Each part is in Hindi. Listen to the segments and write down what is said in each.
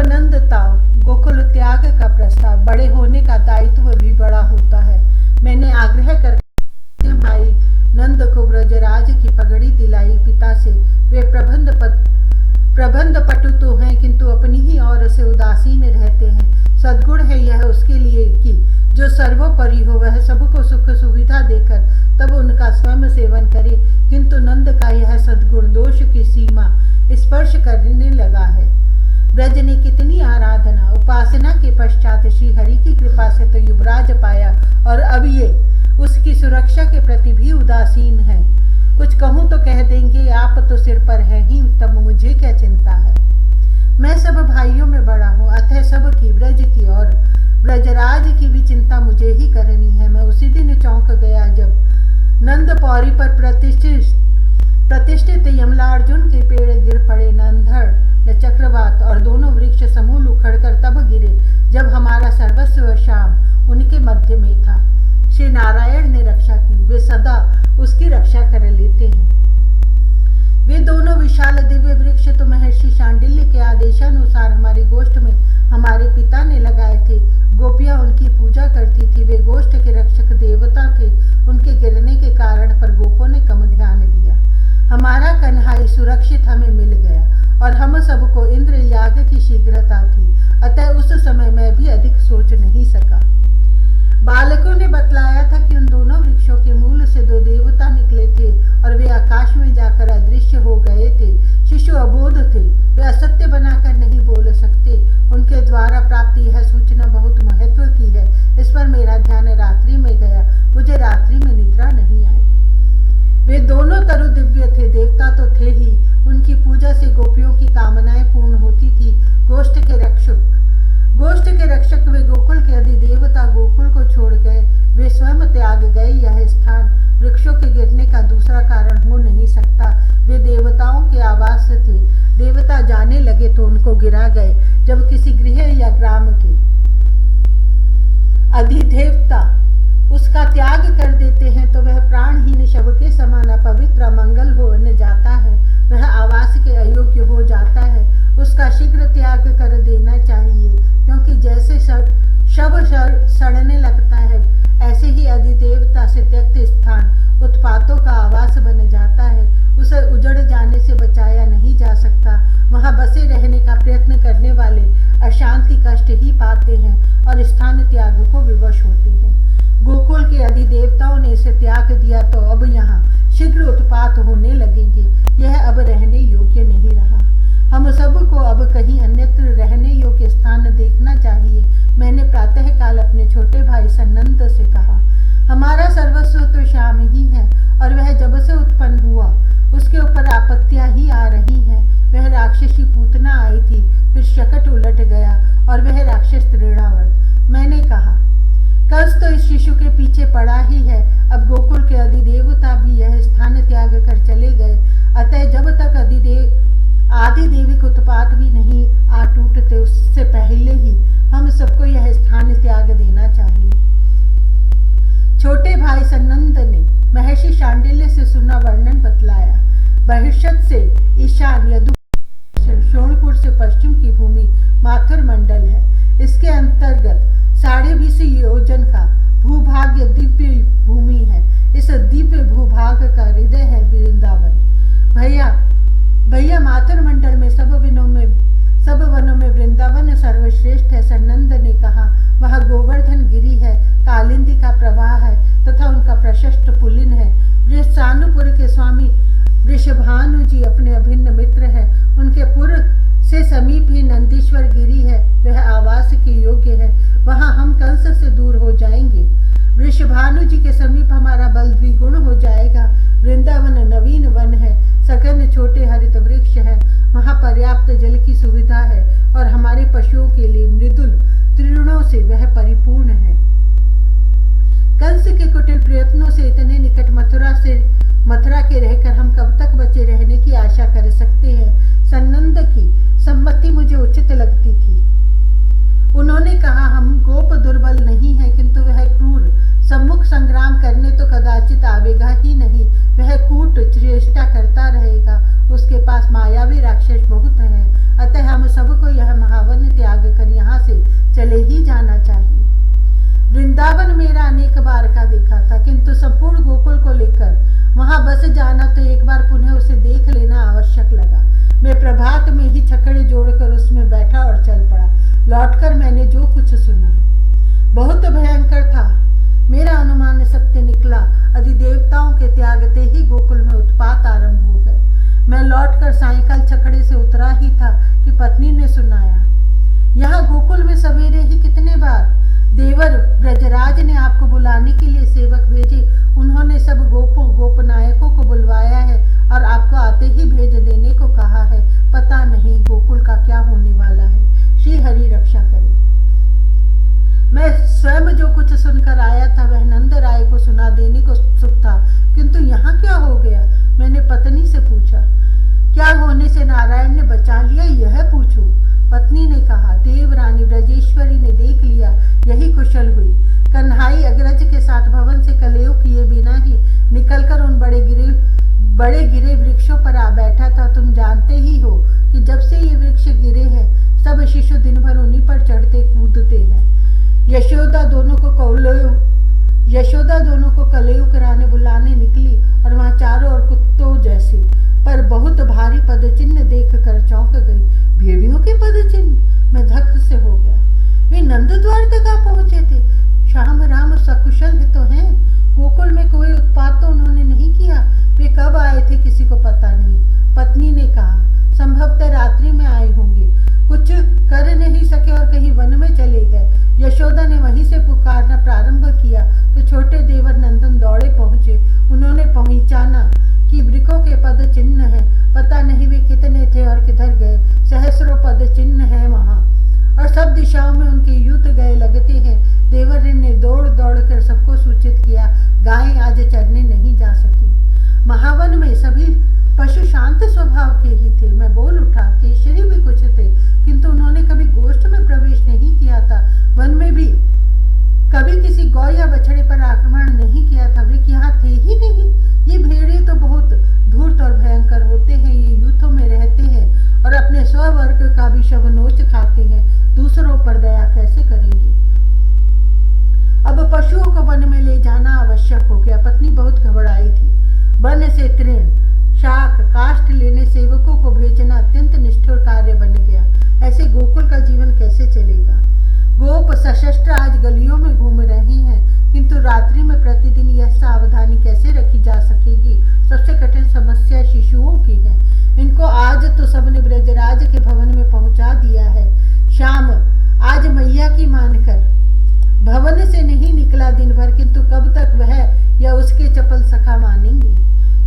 उपनंदताओं, गोकुल त्याग का प्रस्ताव, बड़े होने का दायित्व भी बड़ा होता है। मैंने आग्रह करके भाई नंद को ब्रजराज की पगड़ी दिलाई। पिता से वे प्रबंध पटु तो हैं, किंतु अपनी ही ओर से उदासीन रहते हैं। सद्गुण है यह उसके लिए कि जो सर्वोपरि हो, वह सबको सुख सुविधा देकर तब उनका स्वयं सेवन करे, किंतु नंद का यह सद्गुण दोष की सीमा स्पर्श करने लगा है। ब्रज ने कितनी आराधना उपासना के पश्चात श्री हरि की कृपा से तो युवराज पाया, और अब ये उसकी सुरक्षा के प्रति भी उदासीन है। कुछ कहूँ तो कह देंगे, आप तो सिर पर है ही, तब मुझे क्या चिंता है। मैं सब भाइयों में बड़ा हूँ, अतः सब की ब्रज की और ब्रजराज की भी चिंता मुझे ही करनी है। मैं उसी दिन चौंक गया जब नंद पौरी पर प्रतिष्ठित यमलार्जुन के पेड़ गिर पड़े। नंधड़ न चक्रवात और दोनों वृक्ष समूल उखड़कर तब गिरे जब हमारा सर्वस्व श्याम उनके मध्य में था। श्री नारायण ने रक्षा की, वे सदा उसकी रक्षा कर लेते हैं। वे दोनों विशाल दिव्य वृक्ष तो महर्षि शांडिल्य के आदेशानुसार हमारी गोष्ठ में हमारे पिता ने लगाए थे। गोपियां उनकी पूजा करती थी। वे गोष्ठ के रक्षक देवता थे। उनके गिरने के कारण पर गोपों ने कम ध्यान दिया। हमारा कन्हाई सुरक्षित हमें मिल गया और हम सबको इंद्र याग की शीघ्रता थी, अतः उस समय मैं भी अधिक सोच नहीं सका। बालकों ने बतलाया था कि उन दोनों वृक्षों के मूल से दो देवता निकले थे और वे आकाश में जाकर अदृश्य हो गए थे। शिशु अबोध थे, वे असत्य बनाकर नहीं बोल सकते। उनके द्वारा प्राप्त यह सूचना बहुत महत्व की है। इस पर मेरा ध्यान रात्रि में गया। मुझे रात्रि में निद्रा नहीं आई। वे दोनों तरु दिव्य थे, देवता तो थे ही। उनकी पूजा से गोपियों की कामनाएं पूर्ण होती थी। गोष्ठ के रक्षक वे गोकुल के अधिदेवता गोकुल को छोड़ गए। वे स्वयं त्याग गए। यह स्थान वृक्षों के गिरने का दूसरा कारण हो नहीं सकता। वे देवताओं के आवास थे। देवता जाने लगे तो उनको गिरा गए। जब किसी गृह या ग्राम के अधिदेवता उसका त्याग कर देते हैं तो वह प्राणहीन शव के समान अपवित्र मंगल होने जाता है। वह आवास के अयोग्य हो जाता है। उसका शीघ्र त्याग कर देना चाहिए, क्योंकि जैसे शव सड़ने लगता है, ऐसे ही अधिदेवता से त्यक्त स्थान उत्पातों का आवास बन जाता है। उसे उजड़ जाने से बचाया नहीं जा सकता। वहां बसे रहने का प्रयत्न करने वाले अशांति कष्ट ही पाते हैं और स्थान त्याग को विवश होते हैं। गोकुल के अधिदेवताओं ने इसे त्याग दिया तो अब यहाँ शीघ्र उत्पात होने लगेंगे। यह अब रहने योग्य नहीं रहा। हम सबको अब कहीं अन्यत्र रहने योग्य स्थान देखना चाहिए। मैंने प्रातःकाल अपने छोटे भाई सन्नंद से कहा, हमारा सर्वस्व तो श्याम ही है और वह जब से उत्पन्न हुआ उसके ऊपर आपत्तियां ही आ रही हैं। वह राक्षसी पूतना आई थी, फिर शकट उलट गया और वह राक्षस तृणावर्त। मैंने कहा, कंस तो इस शिशु के पीछे पड़ा ही है। अब गोकुल के अधिदेवता भी यह स्थान त्याग कर चले गए, अतः जब तक आदिदेविक उत्पात भी नहीं आ टूटते उससे पहले ही हम सबको यह स्थान त्याग देना चाहिए। छोटे भाई सन्नंद ने महर्षि शांडिल्य से सुना वर्णन बतलाया। बहिष्यत से ईशान यदु शोणपुर से पश्चिम की भूमि माथुर मंडल है। इसके अंतर्गत 20.5 योजन का भूभाग दिव्य भूमि है। इस दिव्य भूभाग का हृदय है वृंदावन। भैया माथुर मंडल में सब वनों में वृंदावन सर्वश्रेष्ठ है। सन्नंद ने कहा, वह गोवर्धन गिरी है, कालिंदी का प्रवाह है तथा उनका प्रशस्त पुलिन है। वृषानुपुर के स्वामी वृषभानु जी अपने अभिन्न मित्र हैं। उनके पुर से समीप ही नंदीश्वर गिरी है, वह आवास के योग्य है। वहां हम कंस से दूर हो जाएंगे। वृषभानु जी के समीप हमारा बल द्विगुण हो जाएगा। वृंदावन नवीन वन है, सघन छोटे हरित वृक्ष है। वहां पर्याप्त जल की सुविधा है और हमारे पशुओं के लिए मृदुल तृणों से वह परिपूर्ण है। कंस के कुटिल प्रयत्नों से इतने निकट मथुरा के रहकर हम कब तक बचे रहने की आशा कर सकते हैं। सन्नंद की सम्मति मुझे उचित लगती थी। उन्होंने कहा, हम गोप दुर्बल नहीं है, किंतु वह क्रूर सम्मुख संग्राम करने तो कदाचित आवेगा ही नहीं। वह कूट चेष्टा करता रहेगा। उसके पास मायावी राक्षस बहुत हैं। अतः हम सबको यह महावन त्याग कर यहाँ से चले ही जाना चाहिए। वृंदावन मेरा अनेक बार का देखा था, किंतु संपूर्ण गोकुल को लेकर वहां बस जाना तो एक बार पुनः उसे देख लेना आवश्यक लगा। मैं प्रभात में ही छकड़े जोड़कर उसमें बैठा और चल पड़ा। लौटकर मैंने जो कुछ सुना बहुत भयंकर था। मेरा अनुमान सत्य निकला। अधिदेवताओं के त्यागते ही गोकुल में उत्पात आरंभ हो गए। मैं लौटकर सायंकाल छकड़े से उतरा ही था कि पत्नी ने सुनाया, यहाँ गोकुल में सवेरे ही कितने बार देवर ब्रजराज ने आपको बुलाने के लिए सेवक भेजे। उन्होंने सब गोपनायकों को बुलवाया है और आपको आते ही भेज देने को कहा है। पता नहीं गोकुल का क्या होने वाला है। श्री हरि रक्षा करे। मैं स्वयं जो कुछ सुनकर आया था वह नंद राय को सुना देने को उत्सुक था, किंतु यहाँ क्या हो गया? मैंने पत्नी से पूछा। क्या होने से नारायण ने बचा लिया यह पूछूं? पत्नी ने कहा, देवरानी ब्रजेश्वरी ने देख लिया, यही कुशल हुई। कन्हाई अग्रज के साथ भवन से कलेव किए बिना ही निकलकर उन बड़े गिरे वृक्षों पर आ बैठा था। तुम जानते ही हो कि जब से ये वृक्ष गिरे हैं सब शिशु दिन भर उन्हीं पर चढ़ते कूदते हैं। यशोदा दोनों को कलेव कराने बुलाने निकली और वहां चारों ओर कुत्तों जैसे पर बहुत भारी पदचिन्ह देख कर चौंक गई। भेड़ियों के पदचिन्ह? मैं धक से हो गया। वे नंद द्वार तक आ पहुंचे थे। श्याम राम सकुशल है तो हैं। गोकुल में कोई उत्पात तो उन्होंने नहीं किया। वे कब आए थे किसी को पता नहीं। पत्नी ने कहा, संभवतः रात्रि में आए होंगे। कुछ कर नहीं सके और कहीं वन में चले गए। यशोदा ने वहीं से पुकारना प्रारंभ किया तो छोटे देवर नंदन दौड़े पहुंचे। उन्होंने पहचाना कि वृकों के पद चिन्ह है। पता नहीं वे कितने थे और किधर गए। सहस्रों पद चिन्ह है वहां और सब दिशाओं में उनके युद्ध गए लगते हैं। देवर ने दौड़ दौड़ कर सबको सूचित किया। गायें आज चरने नहीं जा सकी। महावन में सभी पशु शांत स्वभाव के ही थे। मैं बोल उठा। केशरी भी कुछ थे, किंतु उन्होंने कभी गोष्ठ में प्रवेश नहीं किया था। वन में भी कभी किसी गौ या बछड़े पर आक्रमण नहीं किया था। वृक्ष यहाँ थे ही नहीं। ये भेड़े तो बहुत धूर्त और भयंकर होते हैं। ये यूथों में रहते हैं और अपने स्ववर्ग का भी शवनोच खाते हैं। दूसरों पर दया कैसे करेंगे? अब पशुओं को वन में ले जाना आवश्यक हो गया। पत्नी बहुत घबराई थी। वन से तृण शाक काष्ठ लेने सेवकों को भेजना अत्यंत निष्ठुर कार्य बन गया। ऐसे गोकुल का जीवन कैसे चलेगा? गोप सशस्त्र आज गलियों में घूम रहे हैं, किंतु रात्रि में प्रतिदिन यह सावधानी कैसे रखी जा सकेगी? सबसे कठिन समस्या शिशुओं की है। इनको आज तो सबने ब्रजराज के भवन में पहुंचा दिया है। श्याम आज मैया की मानकर भवन से नहीं निकला दिन भर, किंतु कब तक वह या उसके चपल सखा मानेंगे?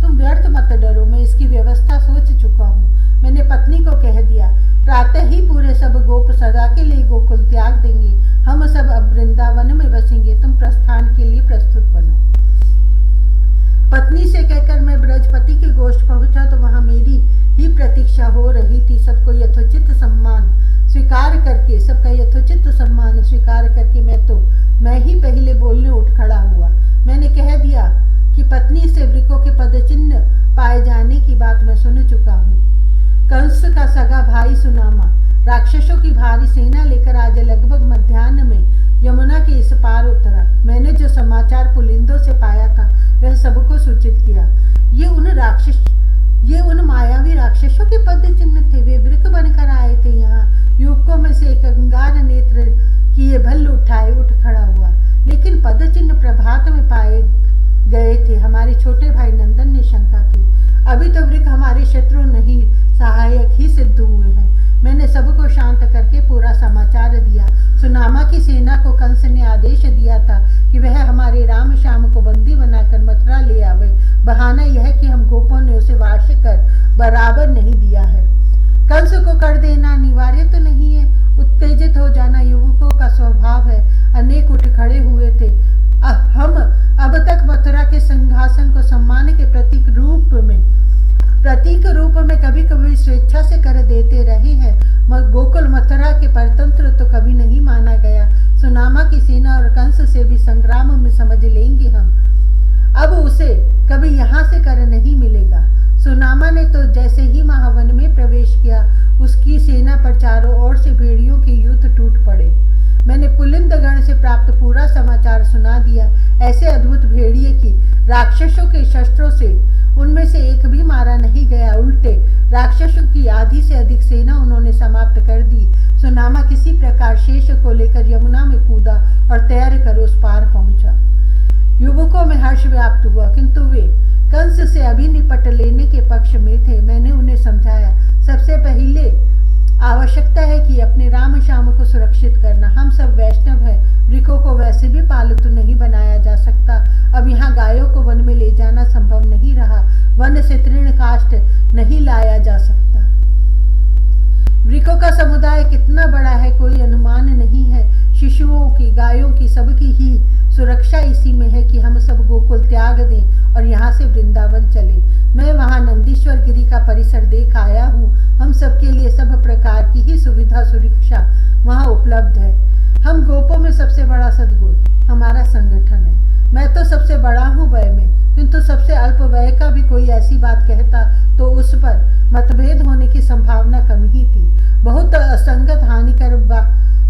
तुम व्यर्थ मत डरो, मैं इसकी व्यवस्था सोच चुका हूँ। मैंने पत्नी को कह दिया, प्रातः ही पूरे सब गोप सदा के लिए गोकुल त्याग देंगे। हम सब अब वृंदावन में बसेंगे। तुम प्रस्थान के लिए प्रस्तुत बनो। पत्नी से कहकर मैं ब्रजपति के गोष्ठ पहुंचा तो वहां मेरी ही प्रतीक्षा हो रही थी। सबका यथोचित सम्मान स्वीकार करके मैं ही पहले बोलने उठ खड़ा हुआ। मैंने कह दिया कि पत्नी से वृकों के पदचिन्ह पाए जाने की बात मैं सुन चुका हूँ। कंस का सगा भाई सुनामा राक्षसों की भारी सेना लेकर आज लगभग मध्याह्न में यमुना के इस पार उतरा। मैंने जो समाचार पुलिंदों से पाया था वह सबको सूचित किया। ये उन मायावी राक्षसों के पद चिन्ह थे। वे वृक बनकर आए थे यहाँ। युवकों में से एक अंगार नेत्र किए भल्ल उठ खड़ा हुआ, लेकिन पद चिन्ह प्रभात में पाए गए थे। हमारे छोटे भाई नंदन ने शंका की, अभी तो वृक हमारे शत्रु नहीं सहायक ही सिद्ध हुए हैं। मैंने सबको शांत करके पूरा समाचार दिया। सुनामा की सेना को कंस ने आदेश दिया था कि वह हमारे राम श्याम को बंदी बनाकर मथुरा ले आवे। बहाना यह कि हम गोपों ने उसे वाश कर बराबर नहीं दिया है। कंस को कर देना अनिवार्य तो नहीं है। उत्तेजित हो जाना युवकों का स्वभाव है। अनेक उठ खड़े हुए थे। हम अब तक मथुरा के सिंहासन को सम्मान के प्रतीक रूप में कभी कभी स्वेच्छा से कर देते रहे हैं। गोकुल मथुरा के परतंत्र तो कभी नहीं माना गया। सुनामा की सेना और कंस से भी संग्राम में समझ लेंगे हम। अब उसे कभी यहाँ से कर नहीं मिलेगा। सुनामा ने तो जैसे ही महावन में प्रवेश किया, उसकी सेना पर चारों ओर से भेड़ियों के युद्ध टूट पड़े। मैंने पुलिंदगण से प्राप्त पूरा समाचार सुना दिया। ऐसे अद्भुत भेड़िए कि राक्षसों के शस्त्रों से उनमें से एक भी मारा नहीं गया, उल्टे राक्षसों की आधी से अधिक सेना उन्होंने समाप्त कर दी। सुनामा किसी प्रकार शेष को लेकर यमुना में कूदा और तैर कर उस पार पहुंचा। युवकों में हर्ष व्याप्त हुआ, किंतु वे कंस से अभी निपट लेने के पक्ष में थे। मैंने उन्हें समझाया, सबसे पहले आवश्यकता है कि अपने राम श्याम को सुरक्षित करना। हम सब वैष्णव हैं, वृकों को वैसे भी पालतू नहीं बनाया जा सकता। अब यहाँ गायों को वन में ले जाना संभव नहीं रहा। वन से तृण काष्ठ नहीं लाया जा सकता। वृकों का समुदाय कितना बड़ा है कोई अनुमान नहीं है। शिशुओं की, गायों की, सबकी ही सुरक्षा इसी में है कि हम सब गोकुल त्याग दें और यहाँ से वृंदावन चले। मैं वहाँ नंदीश्वर गिरी का परिसर देख आया हूँ। हम सबके लिए सब प्रकार की ही सुविधा सुरक्षा वहाँ उपलब्ध है। हम गोपों में सबसे बड़ा सद्गुण हमारा संगठन है। मैं तो सबसे बड़ा हूँ वय में, किंतु सबसे अल्प वय का भी कोई ऐसी बात कहता तो उस पर मतभेद होने की संभावना कम ही थी। बहुत असंगत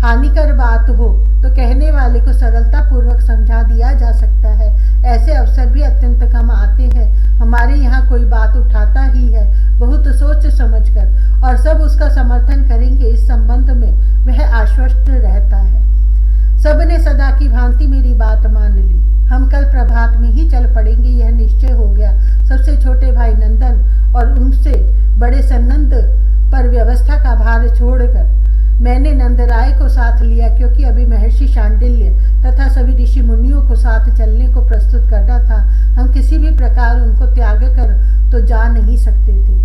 हानिकर बात हो तो कहने वाले को सरलता पूर्वक समझा दिया जा सकता है। ऐसे अवसर भी अत्यंत कम आते हैं। हमारे यहाँ कोई बात उठाता ही है बहुत सोच समझकर, और सब उसका समर्थन करेंगे इस संबंध में वह आश्वस्त रहता है। सबने सदा की भांति मेरी बात मान ली। हम कल प्रभात में ही चल पड़ेंगे, यह निश्चय हो गया। सबसे छोटे भाई नंदन और उनसे बड़े सनंद पर व्यवस्था का भार छोड़कर मैंने नंदराय को साथ लिया, क्योंकि अभी महर्षि शांडिल्य तथा सभी ऋषि मुनियों को साथ चलने को प्रस्तुत करना था। हम किसी भी प्रकार उनको त्याग कर तो जा नहीं सकते थे।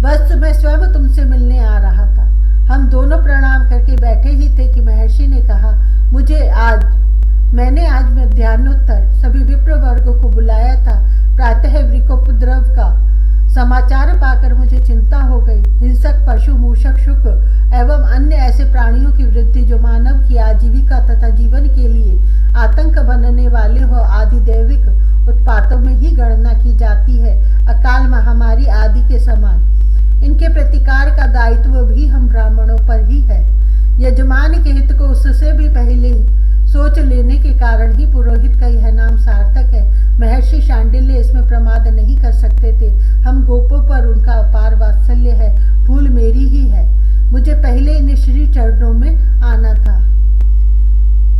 बस मैं स्वयं तुमसे मिलने आ रहा था। हम दोनों प्रणाम करके बैठे ही थे कि महर्षि ने कहा, मैंने आज मध्याह्नोत्तर सभी विप्र वर्गों को बुलाया था। प्रातः वृकोपद्रव का समाचार पाकर मुझे चिंता हो गई। हिंसक पशु, मूषक, शुक एवं अन्य ऐसे प्राणियों की वृद्धि जो मानव की आजीविका तथा जीवन के लिए आतंक बनने वाले हो आदि दैविक उत्पातों में ही गणना की जाती है, अकाल महामारी आदि के समान। इनके प्रतिकार का दायित्व भी हम ब्राह्मणों पर ही है। यजमान के हित को उससे भी पहले सोच लेने के कारण ही पुरोहित का यह नाम सार्थक है। महर्षि शांडिल्य इसमें प्रमाद नहीं कर सकते थे। हम गोपों पर उनका अपार वात्सल्य है, भूल मेरी ही है। मुझे पहले इन श्री चरणों में आना था।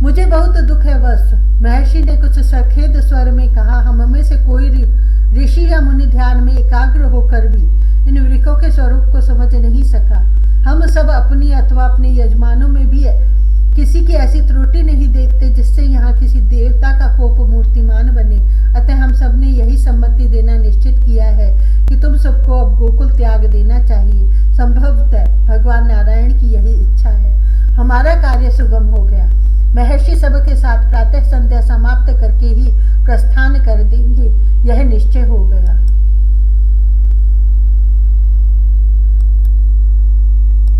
मुझे बहुत दुख है वत्स, महर्षि ने कुछ सखेद स्वर में कहा। हम में से कोई ऋषि या मुनि ध्यान में एकाग्र होकर भी इन वृकों के स्वरूप को समझ नहीं सका। हम सब अपनी अथवा अपने यजमानों में भी किसी की ऐसी त्रुटि नहीं देखते जिससे यहाँ किसी देवता का कोप मूर्तिमान बने। अतः हम सब ने यही सम्मति देना निश्चित किया है कि तुम सबको अब गोकुल त्याग देना चाहिए। संभवतः भगवान नारायण की यही इच्छा है। हमारा कार्य सुगम हो गया। महर्षि सब के साथ प्रातः संध्या समाप्त करके